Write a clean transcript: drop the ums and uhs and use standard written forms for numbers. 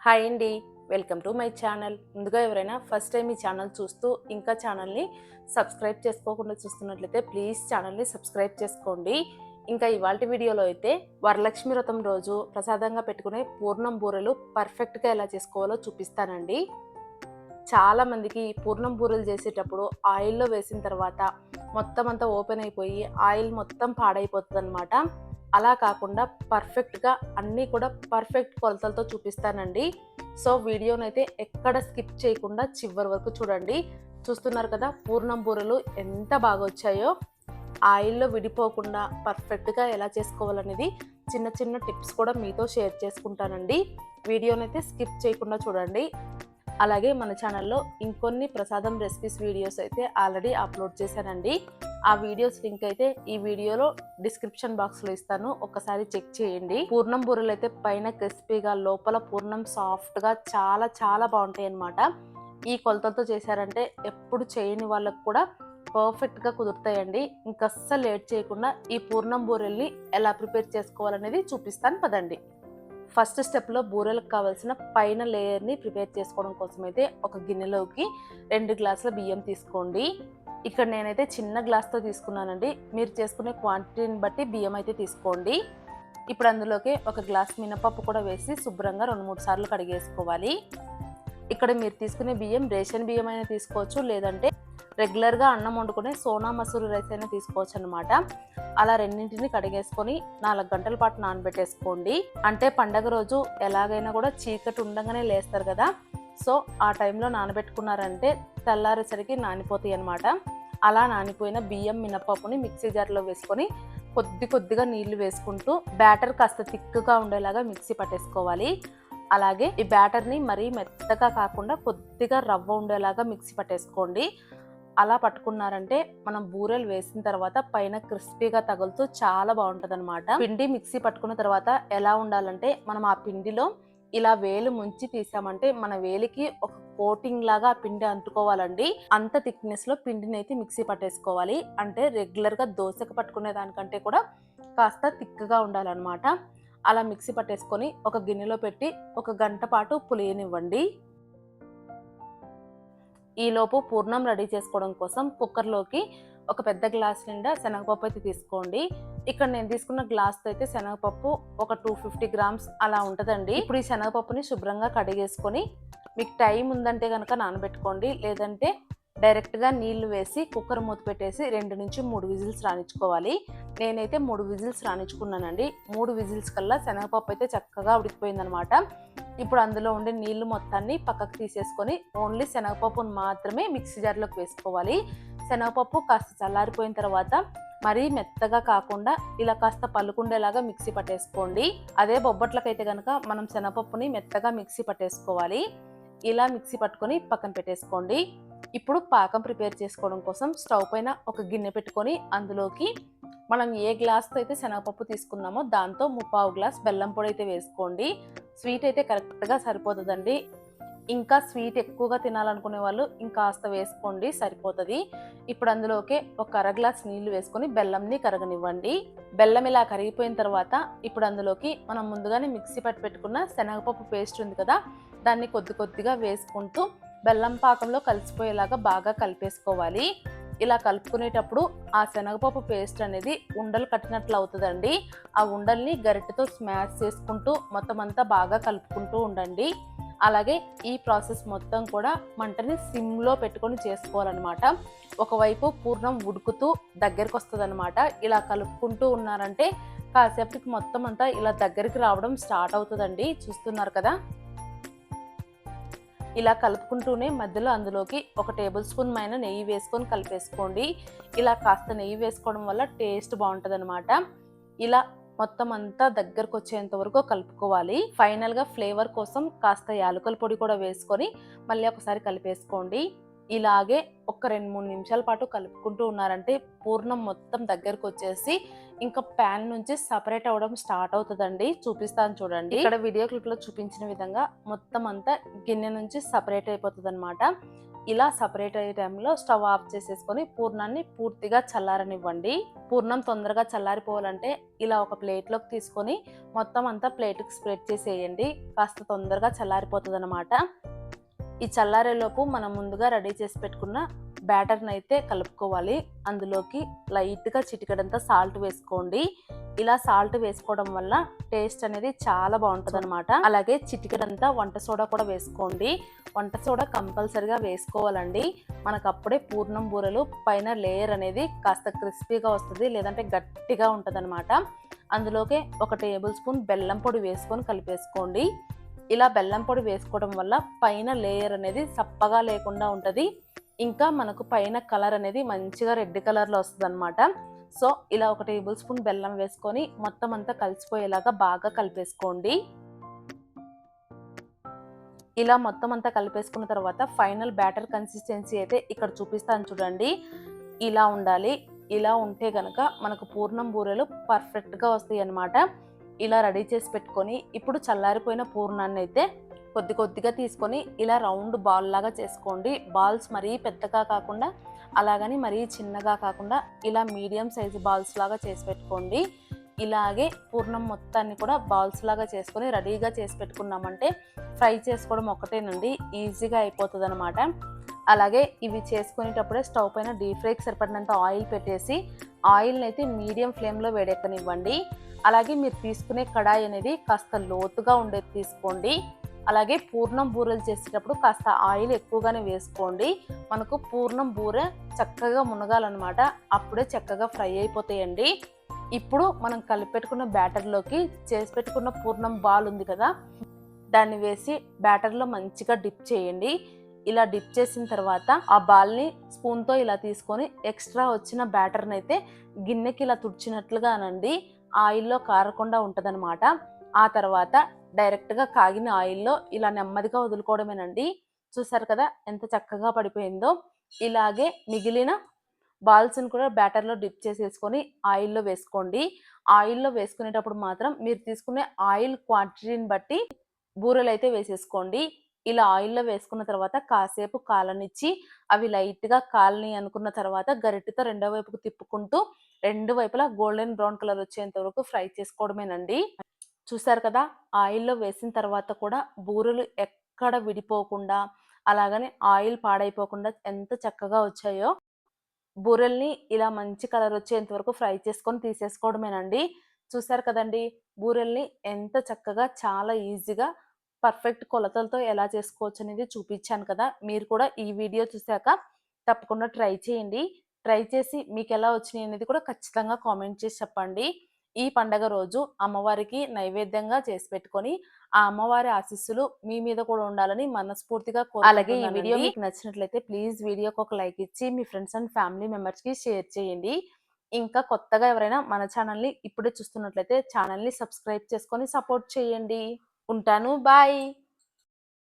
Hi అండి. Welcome to my channel. ముందుగా ఎవరైనా ఫస్ట్ టైం ఈ ఛానల్ చూస్తూ ఇంకా ఛానల్ని సబ్స్క్రైబ్ చేసుకోకుండా చూస్తున్నట్లయితే ప్లీజ్ ఛానల్ని సబ్స్క్రైబ్ చేసుకోండి. ఇంకా ఇవాల్టి వీడియోలో అయితే వరలక్ష్మి వ్రతం రోజు ప్రసాదంగా పెట్టుకునే పూర్ణం బూరెలు పర్ఫెక్ట్గా ఎలా చేసుకోవాలో చూపిస్తానండి. చాలామందికి పూర్ణం బూరెలు చేసేటప్పుడు ఆయిల్లో వేసిన తర్వాత మొత్తం అంతా ఓపెన్ అయిపోయి ఆయిల్ మొత్తం పాడైపోతుంది అనమాట. అలా కాకుండా పర్ఫెక్ట్గా అన్నీ కూడా పర్ఫెక్ట్ కొలతలతో చూపిస్తానండి. సో వీడియోనైతే ఎక్కడ స్కిప్ చేయకుండా చివరి వరకు చూడండి. చూస్తున్నారు కదా పూర్ణం బూరెలు ఎంత బాగా వచ్చాయో. ఆయిల్లో విడిపోకుండా పర్ఫెక్ట్గా ఎలా చేసుకోవాలనేది చిన్న చిన్న టిప్స్ కూడా మీతో షేర్ చేసుకుంటానండి. వీడియోనైతే స్కిప్ చేయకుండా చూడండి. అలాగే మన ఛానల్లో ఇంకొన్ని ప్రసాదం రెసిపీస్ వీడియోస్ అయితే ఆల్రెడీ అప్లోడ్ చేశానండి. ఆ వీడియోస్ లింక్ అయితే ఈ వీడియోలో డిస్క్రిప్షన్ బాక్స్లో ఇస్తాను, ఒక్కసారి చెక్ చేయండి. పూర్ణం బూరెలు అయితే పైన క్రిస్పీగా లోపల పూర్ణం సాఫ్ట్గా చాలా చాలా బాగుంటాయి అన్నమాట. ఈ కొలతలతో చేశారంటే ఎప్పుడు చేయని వాళ్ళకు కూడా పర్ఫెక్ట్గా కుదురుతాయండి. ఇంకస్సలు లేట్ చేయకుండా ఈ పూర్ణం బూరెల్ని ఎలా ప్రిపేర్ చేసుకోవాలనేది చూపిస్తాను పదండి. ఫస్ట్ స్టెప్లో బూరెలకు కావాల్సిన పైన లేయర్ని ప్రిపేర్ చేసుకోవడం కోసం అయితే ఒక గిన్నెలోకి 2 గ్లాసుల బియ్యం తీసుకోండి. ఇక్కడ నేనైతే చిన్న గ్లాస్తో తీసుకున్నానండి. మీరు చేసుకునే క్వాంటిటీని బట్టి బియ్యం అయితే తీసుకోండి. ఇప్పుడు అందులోకి ఒక గ్లాస్ మినపప్పు కూడా వేసి శుభ్రంగా 2-3 సార్లు కడిగేసుకోవాలి. ఇక్కడ మీరు తీసుకునే బియ్యం రేషన్ బియ్యం అయినా తీసుకోవచ్చు, లేదంటే రెగ్యులర్గా అన్నం వండుకునే సోనా మసూరి రైస్ అయినా తీసుకోవచ్చు అనమాట. అలా రెండింటిని కడిగేసుకొని 4 గంటల పాటు నానబెట్టేసుకోండి. అంటే పండగ రోజు ఎలాగైనా కూడా చీకటి ఉండగానే లేస్తారు కదా, సో ఆ టైంలో నానబెట్టుకున్నారంటే తెల్లారేసరికి నానిపోతాయి అనమాట. అలా నానిపోయిన బియ్యం మినపప్పుని మిక్సీ జార్లో వేసుకొని కొద్దిగా నీళ్లు వేసుకుంటూ బ్యాటర్ కాస్త థిక్గా ఉండేలాగా మిక్సీ పట్టేసుకోవాలి. అలాగే ఈ బ్యాటర్ని మరీ మెత్తగా కాకుండా కొద్దిగా రవ్వ ఉండేలాగా మిక్సీ పట్టేసుకోండి. అలా పట్టుకున్నారంటే మనం బూరెలు వేసిన తర్వాత పైన క్రిస్పీగా తగులుతూ చాలా బాగుంటుంది అనమాట. పిండి మిక్సీ పట్టుకున్న తర్వాత ఎలా ఉండాలంటే మనం ఆ పిండిలో ఇలా వేలు ముంచి తీసామంటే మన వేలికి ఒక కోటింగ్ లాగా ఆ పిండి అంటుకోవాలండి. అంత థిక్నెస్ లో పిండిని అయితే మిక్సీ పట్టేసుకోవాలి. అంటే రెగ్యులర్ గా దోశకు పట్టుకునే దానికంటే కూడా కాస్త థిక్గా ఉండాలన్నమాట. అలా మిక్సీ పట్టేసుకొని ఒక గిన్నెలో పెట్టి 1 గంట పాటు పులియనివ్వండి. ఈలోపు పూర్ణం రెడీ చేసుకోవడం కోసం కుక్కర్లోకి ఒక పెద్ద గ్లాస్ నిండా శనగపప్పు అయితే తీసుకోండి. ఇక్కడ నేను తీసుకున్న గ్లాస్తో అయితే శనగపప్పు ఒక 250 గ్రామ్స్ అలా ఉంటుందండి. ఇప్పుడు ఈ శనగపప్పుని శుభ్రంగా కడిగేసుకొని మీకు టైం ఉందంటే కనుక నానబెట్టుకోండి, లేదంటే డైరెక్ట్గా నీళ్లు వేసి కుక్కర్ మూత పెట్టేసి 2 నుంచి 3 విజిల్స్ రానిచ్చుకోవాలి. నేనైతే 3 విజిల్స్ రానిచ్చుకున్నానండి. 3 విజిల్స్ కల్లా శనగపప్పు అయితే చక్కగా ఉడికిపోయిందనమాట. ఇప్పుడు అందులో ఉండే నీళ్లు మొత్తాన్ని పక్కకు తీసేసుకొని ఓన్లీ శనగపప్పును మాత్రమే మిక్సీ జార్లోకి వేసుకోవాలి. శనగపప్పు కాస్త చల్లారిపోయిన తర్వాత మరీ మెత్తగా కాకుండా ఇలా కాస్త పలుకుండేలాగా మిక్సీ పట్టేసుకోండి. అదే బొబ్బట్లకైతే కనుక మనం శనగపప్పుని మెత్తగా మిక్సీ పట్టేసుకోవాలి. ఇలా మిక్సీ పట్టుకొని పక్కన పెట్టేసుకోండి. ఇప్పుడు పాకం ప్రిపేర్ చేసుకోవడం కోసం స్టవ్ పైన ఒక గిన్నె పెట్టుకొని అందులోకి మనం ఏ గ్లాస్తో అయితే శనగపప్పు తీసుకున్నామో దాంతో 3/4 గ్లాస్ బెల్లం పొడి అయితే వేసుకోండి. స్వీట్ అయితే కరెక్ట్గా సరిపోతుందండి. ఇంకా స్వీట్ ఎక్కువగా తినాలనుకునే వాళ్ళు ఇంకాస్త వేసుకోండి, సరిపోతుంది. ఇప్పుడు అందులోకి ఒక 1/2 గ్లాస్ నీళ్లు వేసుకొని బెల్లంని కరగనివ్వండి. బెల్లం ఇలా కరిగిపోయిన తర్వాత ఇప్పుడు అందులోకి మనం ముందుగానే మిక్సీ పట్టి పెట్టుకున్న శనగపప్పు పేస్ట్ ఉంది కదా, దాన్ని కొద్దిగా వేసుకుంటూ బెల్లం పాకంలో కలిసిపోయేలాగా బాగా కలిపేసుకోవాలి. ఇలా కలుపుకునేటప్పుడు ఆ శనగపప్పు పేస్ట్ అనేది ఉండలు కట్టినట్లు అవుతుందండి. ఆ ఉండల్ని గరిటెతో స్మాష్ చేసుకుంటూ మొత్తం అంతా బాగా కలుపుకుంటూ ఉండండి. అలాగే ఈ ప్రాసెస్ మొత్తం కూడా మంటని సిమ్లో పెట్టుకొని చేసుకోవాలన్నమాట. ఒకవైపు పూర్ణం ఉడుకుతూ దగ్గరికి వస్తుంది అనమాట. ఇలా కలుపుకుంటూ ఉన్నారంటే కాసేపటికి మొత్తం అంతా ఇలా దగ్గరికి రావడం స్టార్ట్ అవుతుందండి. చూస్తున్నారు కదా, ఇలా కలుపుకుంటూనే మధ్యలో అందులోకి 1 టేబుల్ స్పూన్ పైన నెయ్యి వేసుకొని కలిపేసుకోండి. ఇలా కాస్త నెయ్యి వేసుకోవడం వల్ల టేస్ట్ బాగుంటుంది అనమాట. ఇలా మొత్తం అంతా దగ్గరకు వచ్చేంత వరకు కలుపుకోవాలి. ఫైనల్గా ఫ్లేవర్ కోసం కాస్త యాలకుల పొడి కూడా వేసుకొని మళ్ళీ ఒకసారి కలిపేసుకోండి. ఇలాగే ఒక 2-3 నిమిషాల పాటు కలుపుకుంటూ ఉన్నారంటే పూర్ణం మొత్తం దగ్గరకు వచ్చేసి ఇంకా ప్యాన్ నుంచి సపరేట్ అవ్వడం స్టార్ట్ అవుతుందండి. చూపిస్తాను చూడండి. ఇక్కడ వీడియో క్లిప్లో చూపించిన విధంగా మొత్తం అంతా గిన్నె నుంచి సపరేట్ అయిపోతుంది అనమాట. ఇలా సపరేట్ అయ్యే టైంలో స్టవ్ ఆఫ్ చేసేసుకొని పూర్ణాన్ని పూర్తిగా చల్లారనివ్వండి. పూర్ణం తొందరగా చల్లారిపోవాలంటే ఇలా ఒక ప్లేట్లోకి తీసుకొని మొత్తం అంతా ప్లేట్కి స్ప్రెడ్ చేసేయండి. కాస్త తొందరగా చల్లారిపోతుందన్నమాట. ఈ చల్లారేలోపు మనం ముందుగా రెడీ చేసి పెట్టుకున్న బ్యాటర్ని అయితే కలుపుకోవాలి. అందులోకి లైట్గా చిటికెడంత సాల్ట్ వేసుకోండి. ఇలా సాల్ట్ వేసుకోవడం వల్ల టేస్ట్ అనేది చాలా బాగుంటుంది అనమాట. అలాగే చిటికెడంతా వంట సోడా కూడా వేసుకోండి. వంట సోడా కంపల్సరిగా వేసుకోవాలండి. మనకు అప్పుడే పూర్ణం బూరెలు పైన లేయర్ అనేది కాస్త క్రిస్పీగా వస్తుంది, లేదంటే గట్టిగా ఉంటుంది అనమాట. అందులోకి 1 టేబుల్ స్పూన్ బెల్లం పొడి వేసుకొని కలిపేసుకోండి. ఇలా బెల్లం పొడి వేసుకోవడం వల్ల పైన లేయర్ అనేది సప్పగా లేకుండా ఉంటుంది. ఇంకా మనకు పైన కలర్ అనేది మంచిగా రెడ్ కలర్లో వస్తుంది అనమాట. సో ఇలా 1 టేబుల్ స్పూన్ బెల్లం వేసుకొని మొత్తం అంతా కలిసిపోయేలాగా బాగా కలిపేసుకోండి. ఇలా మొత్తం అంతా కలిపేసుకున్న తర్వాత ఫైనల్ బ్యాటర్ కన్సిస్టెన్సీ అయితే ఇక్కడ చూపిస్తాను చూడండి. ఇలా ఉండాలి. ఇలా ఉంటే గనక మనకు పూర్ణం బూరెలు పర్ఫెక్ట్గా వస్తాయి అన్నమాట. ఇలా రెడీ చేసి పెట్టుకొని ఇప్పుడు చల్లారిపోయిన పూర్ణాన్ని అయితే కొద్ది కొద్దిగా తీసుకొని ఇలా రౌండ్ బాల్ లాగా చేసుకోండి. బాల్స్ మరీ పెద్దగా కాకుండా అలాగని మరీ చిన్నగా కాకుండా ఇలా మీడియం సైజు బాల్స్ లాగా చేసి పెట్టుకోండి. ఇలాగే పూర్ణం మొత్తాన్ని కూడా బాల్స్ లాగా చేసుకొని రెడీగా చేసి పెట్టుకున్నామంటే ఫ్రై చేసుకోవడం ఒకటేనండి, ఈజీగా అయిపోతుంది అనమాట. అలాగే ఇవి చేసుకునేటప్పుడే స్టవ్ పైన డీప్ ఫ్రైకి సరిపడినంత ఆయిల్ పెట్టేసి ఆయిల్ని అయితే మీడియం ఫ్లేమ్లో వేడెక్కనివ్వండి. అలాగే మీరు తీసుకునే కడాయి అనేది కాస్త లోతుగా ఉండేది తీసుకోండి. అలాగే పూర్ణం బూరెలు చేసేటప్పుడు కాస్త ఆయిల్ ఎక్కువగానే వేసుకోండి. మనకు పూర్ణం బూరె చక్కగా మునగాలన్నమాట, అప్పుడే చక్కగా ఫ్రై అయిపోతాయండి. ఇప్పుడు మనం కలిపెట్టుకున్న బ్యాటర్లోకి చేసి పెట్టుకున్న పూర్ణం బాల్ ఉంది కదా, దాన్ని వేసి బ్యాటర్లో మంచిగా డిప్ చేయండి. ఇలా డిప్ చేసిన తర్వాత ఆ బాల్ని స్పూన్తో ఇలా తీసుకొని ఎక్స్ట్రా వచ్చిన బ్యాటర్ని అయితే గిన్నెకి ఇలా తుడిచినట్లుగా అనండి. ఆయిల్లో కారకుండా ఉంటుందన్నమాట. ఆ తర్వాత డైరెక్ట్గా కాగిన ఆయిల్లో ఇలా నెమ్మదిగా వదులుకోవడమేనండి. చూసారు కదా ఎంత చక్కగా పడిపోయిందో. ఇలాగే మిగిలిన బాల్స్ని కూడా బ్యాటర్లో డిప్ చేసేసుకొని ఆయిల్లో వేసుకోండి. ఆయిల్లో వేసుకునేటప్పుడు మాత్రం మీరు తీసుకునే ఆయిల్ క్వాంటిటీని బట్టి బూరెలు అయితే వేసేసుకోండి. ఇలా ఆయిల్లో వేసుకున్న తర్వాత కాసేపు కాలనిచ్చి అవి లైట్గా కాలని అనుకున్న తర్వాత గరిటెతో రెండో వైపుకు తిప్పుకుంటూ 2 వైపులా గోల్డెన్ బ్రౌన్ కలర్ వచ్చేంత వరకు ఫ్రై చేసుకోవడమేనండి. చూసారు కదా, ఆయిల్లో వేసిన తర్వాత కూడా బూరెలు ఎక్కడ విడిపోకుండా అలాగని ఆయిల్ పాడైపోకుండా ఎంత చక్కగా వచ్చాయో. బూరెల్ని ఇలా మంచి కలర్ వచ్చేంత వరకు ఫ్రై చేసుకొని తీసేసుకోవడమేనండి. చూసారు కదండి, బూరెల్ని ఎంత చక్కగా చాలా ఈజీగా పర్ఫెక్ట్ కొలతలతో ఎలా చేసుకోవచ్చు అనేది చూపించాను కదా. మీరు కూడా ఈ వీడియో చూశాక తప్పకుండా ట్రై చేయండి. ట్రై చేసి మీకు ఎలా వచ్చినాయి అనేది కూడా ఖచ్చితంగా కామెంట్ చేసి చెప్పండి. ఈ పండగ రోజు అమ్మవారికి నైవేద్యంగా చేసి పెట్టుకొని ఆ అమ్మవారి ఆశీస్సులు మీ మీద కూడా ఉండాలని మనస్ఫూర్తిగా అలాగే ఈ వీడియో మీకు నచ్చినట్లయితే ప్లీజ్ వీడియోకి ఒక లైక్ ఇచ్చి మీ ఫ్రెండ్స్ అండ్ ఫ్యామిలీ మెంబర్స్కి షేర్ చేయండి. ఇంకా కొత్తగా ఎవరైనా మన ఛానల్ని ఇప్పుడే చూస్తున్నట్లయితే ఛానల్ని సబ్స్క్రైబ్ చేసుకొని సపోర్ట్ చేయండి. ఉంటాను, బాయ్.